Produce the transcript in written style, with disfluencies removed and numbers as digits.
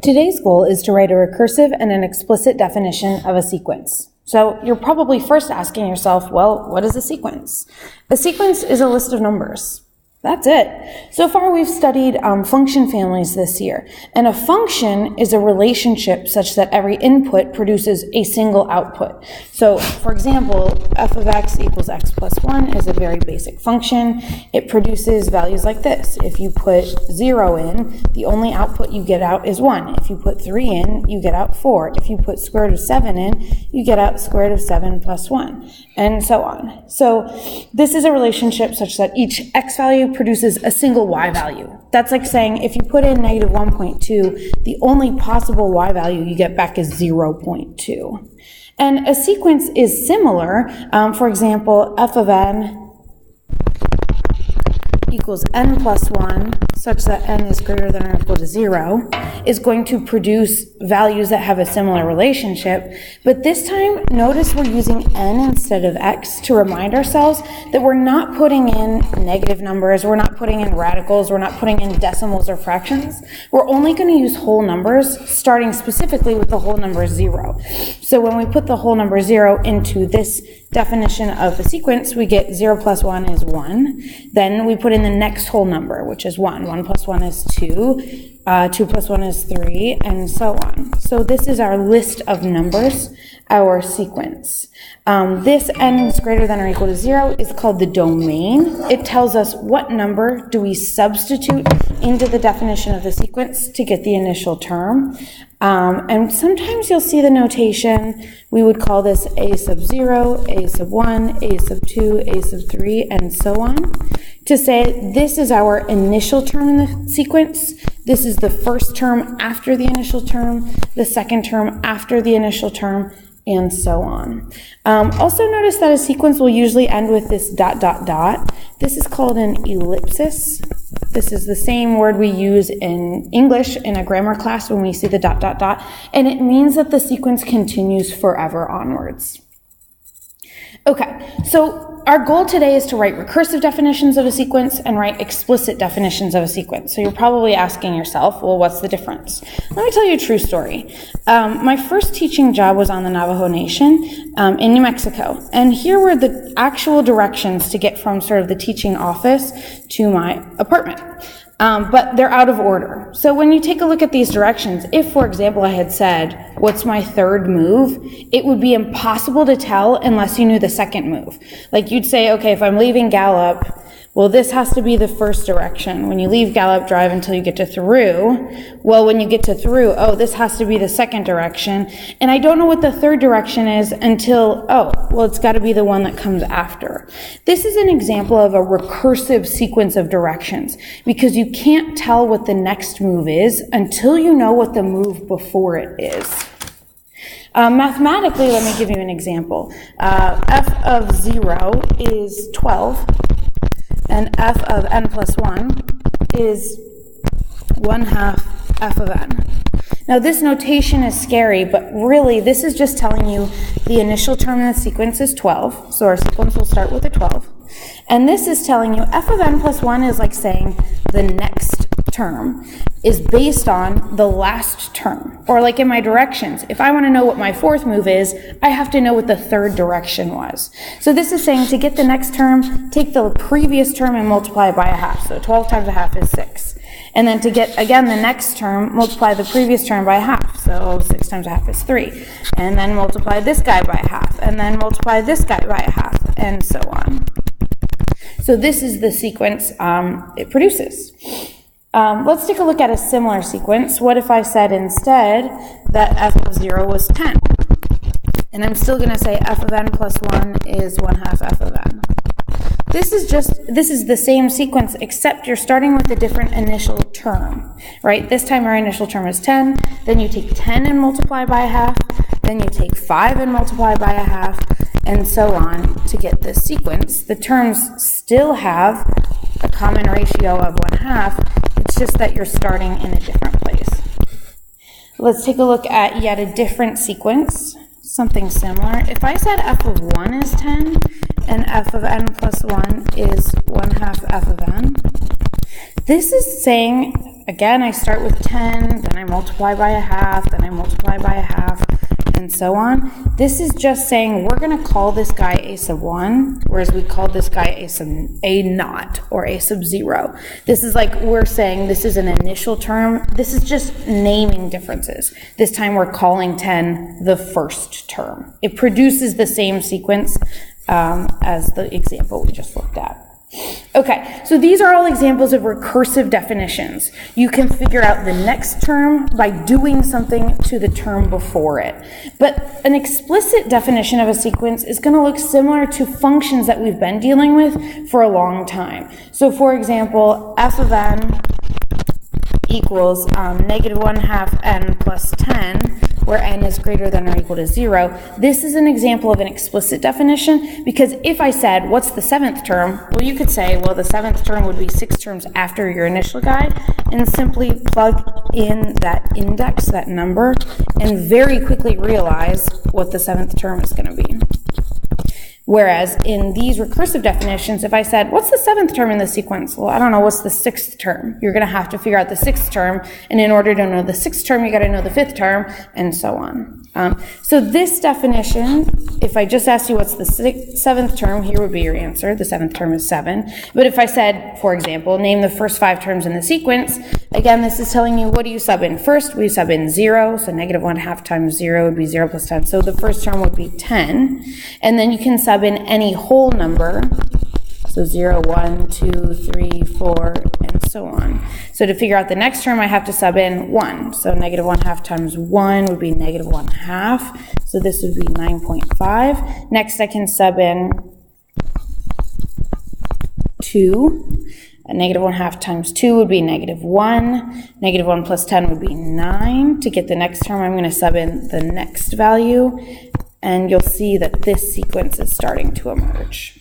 Today's goal is to write a recursive and an explicit definition of a sequence. So you're probably first asking yourself, well, what is a sequence? A sequence is a list of numbers. That's it. So far we've studied function families this year, and a function is a relationship such that every input produces a single output. So for example, f of x equals x plus 1 is a very basic function. It produces values like this. If you put 0 in, the only output you get out is 1. If you put 3 in, you get out 4. If you put square root of 7 in, you get out square root of 7 plus 1, and so on. So this is a relationship such that each x value produces a single y value. That's like saying if you put in negative 1.2, the only possible y value you get back is 0.2. And a sequence is similar. For example, f of n equals n plus 1, such that n is greater than or equal to 0, is going to produce values that have a similar relationship. But this time, notice we're using n instead of x to remind ourselves that we're not putting in negative numbers, we're not putting in radicals, we're not putting in decimals or fractions. We're only going to use whole numbers, starting specifically with the whole number 0. So when we put the whole number 0 into this definition of a sequence, we get 0 plus 1 is 1. Then we put in the next whole number, which is 1. 1 plus 1 is 2. 2 plus 1 is 3, and so on. So this is our list of numbers, our sequence. This n is greater than or equal to 0 is called the domain. It tells us what number do we substitute into the definition of the sequence to get the initial term. And sometimes you'll see the notation. We would call this a sub 0, a sub 1, a sub 2, a sub 3, and so on, to say this is our initial term in the sequence. This is the first term after the initial term, the second term after the initial term, and so on. Also notice that a sequence will usually end with this ... This is called an ellipsis. This is the same word we use in English in a grammar class when we see the ... and it means that the sequence continues forever onwards. Okay, so our goal today is to write recursive definitions of a sequence and write explicit definitions of a sequence. So you're probably asking yourself, well, what's the difference? Let me tell you a true story. My first teaching job was on the Navajo Nation in New Mexico. And here were the actual directions to get from sort of the teaching office to my apartment. But they're out of order. So when you take a look at these directions, if, for example, I had said, what's my third move, it would be impossible to tell unless you knew the second move. Like you'd say, okay, if I'm leaving Gallup, well, this has to be the first direction. When you leave Gallup, drive until you get to through. Well, when you get to through, oh, this has to be the second direction. And I don't know what the third direction is until, oh, well, it's got to be the one that comes after. This is an example of a recursive sequence of directions because you can't tell what the next move is until you know what the move before it is. Mathematically, let me give you an example. F of 0 is 12. And f of n plus 1 is 1/2 f of n. Now this notation is scary, but really this is just telling you the initial term in the sequence is 12. So our sequence will start with a 12. And this is telling you f of n plus 1 is like saying the next term is based on the last term. Or like in my directions, if I want to know what my fourth move is, I have to know what the third direction was. So this is saying to get the next term, take the previous term and multiply it by a half. So 12 times a half is 6. And then to get, again, the next term, multiply the previous term by a half. So 6 times a half is 3. And then multiply this guy by a half. And then multiply this guy by a half. And so on. So this is the sequence it produces. Let's take a look at a similar sequence. What if I said instead that f of 0 was 10? And I'm still going to say f of n plus 1 is 1/2 f of n. This is the same sequence, except you're starting with a different initial term, right? This time our initial term is 10, then you take 10 and multiply by a half, then you take 5 and multiply by a half, and so on to get this sequence. The terms still have a common ratio of 1/2, it's just that you're starting in a different place. Let's take a look at yet a different sequence, something similar. If I said f of 1 is 10, and f of n plus 1 is 1/2 f of n, this is saying again, I start with 10, then I multiply by a half, then I multiply by a half, and so on. This is just saying we're going to call this guy a sub 1, whereas we called this guy a naught or a sub 0. This is like we're saying this is an initial term. This is just naming differences. This time we're calling 10 the first term. It produces the same sequence as the example we just looked at. Okay, so these are all examples of recursive definitions. You can figure out the next term by doing something to the term before it. But an explicit definition of a sequence is going to look similar to functions that we've been dealing with for a long time. So for example, f of n equals negative 1/2 n plus 10, where n is greater than or equal to 0. This is an example of an explicit definition, because if I said, what's the 7th term? Well, you could say, well, the 7th term would be 6 terms after your initial guy, and simply plug in that index, that number, and very quickly realize what the 7th term is going to be. Whereas in these recursive definitions, if I said, what's the 7th term in the sequence? Well, I don't know, what's the 6th term? You're going to have to figure out the 6th term, and in order to know the 6th term, you got to know the 5th term, and so on. So this definition, if I just asked you what's the 7th term, here would be your answer. The 7th term is 7. But if I said, for example, name the first 5 terms in the sequence, again, this is telling you, what do you sub in first? We sub in 0, so negative 1/2 times 0 would be 0 plus 10. So the first term would be 10. And then you can sub in any whole number, so 0, 1, 2, 3, 4, and so on. So to figure out the next term, I have to sub in 1. So negative 1/2 times 1 would be negative 1/2. So this would be 9.5. Next, I can sub in 2. Negative 1/2 times 2 would be negative 1. Negative 1 plus 10 would be 9. To get the next term, I'm going to sub in the next value, and you'll see that this sequence is starting to emerge.